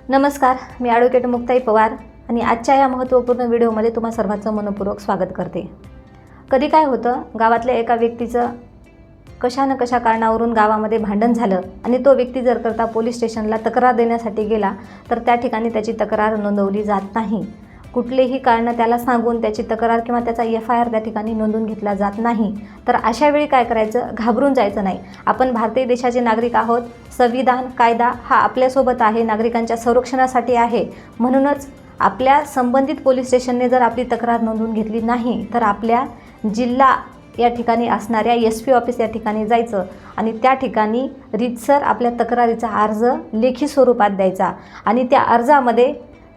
नमस्कार, मी ॲडव्होकेट मुक्ताई पवार आणि आजच्या या महत्त्वपूर्ण व्हिडिओमध्ये तुम्हा सर्वांचं मनपूर्वक स्वागत करते। कधी काय होतं, गावातल्या एका व्यक्तीचं कशा न कशा कारणावरून गावामध्ये भांडण झालं आणि तो व्यक्ती जर करता पोलीस स्टेशनला तक्रार देण्यासाठी गेला तर त्या ठिकाणी त्याची तक्रार नोंदवली जात नाही। कुठलेही कारण त्याला सांगून त्याची तक्रार किंवा त्याचा FIR त्या ठिकाणी नोंदवून घेतला जात नाही। तर अशा वेळी काय करायचं, घाबरून जायचं नाही। आपण भारतीय देशाचे नागरिक आहोत, संविधान कायदा हा आपल्यासोबत आहे, नागरिकांच्या संरक्षणासाठी आहे। म्हणूनच आपल्या संबंधित पोलीस स्टेशनने जर आपली तक्रार नोंदवून घेतली नाही तर आपल्या जिल्हा या ठिकाणी असणाऱ्या SP ऑफिस या ठिकाणी जायचं आणि त्या ठिकाणी रीतसर आपल्या तक्रारीचा अर्ज लेखी स्वरूपात द्यायचा आणि त्या अर्जामध्ये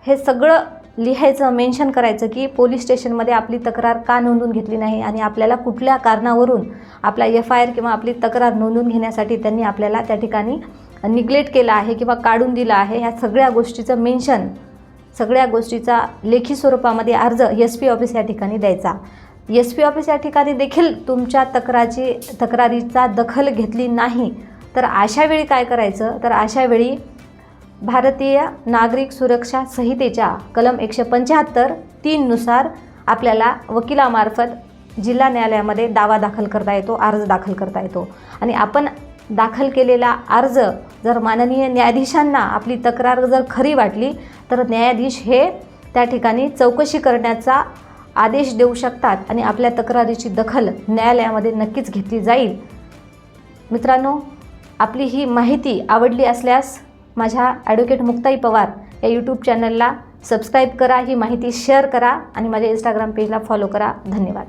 हे सगळं लिहायचं, मेन्शन करायचं की पोलीस स्टेशनमध्ये आपली तक्रार का नोंदवून घेतली नाही आणि आपल्याला कुठल्या कारणावरून आपला FIR किंवा आपली तक्रार नोंदवून घेण्यासाठी त्यांनी आपल्याला त्या ठिकाणी निग्लेक्ट केला आहे किंवा काढून दिला आहे। ह्या सगळ्या गोष्टीचं मेन्शन, सगळ्या गोष्टीचा लेखी स्वरूपामध्ये अर्ज SP ऑफिस या ठिकाणी द्यायचा। SP ऑफिस या ठिकाणी देखील तुमच्या तक्रारीचा दखल घेतली नाही तर अशा वेळी काय करायचं, तर अशा वेळी भारतीय नागरिक सुरक्षा संहितेच्या कलम 175(3) नुसार आपल्याला वकिलामार्फत जिल्हा न्यायालयामध्ये दावा दाखल करता येतो, अर्ज दाखल करता येतो। आणि आपण दाखल केलेला अर्ज जर माननीय न्यायाधीशांना आपली तक्रार जर खरी वाटली तर न्यायाधीश हे त्या ठिकाणी चौकशी करण्याचा आदेश देऊ शकतात आणि आपल्या तक्रारीची दखल न्यायालयामध्ये नक्कीच घेतली जाईल। मित्रांनो, आपली ही माहिती आवडली असल्यास माझ्या ॲडव्होकेट मुक्ताई पवार या YouTube चॅनलला सबस्क्राईब करा, ही माहिती शेअर करा आणि माझ्या Instagram पेजला फॉलो करा। धन्यवाद।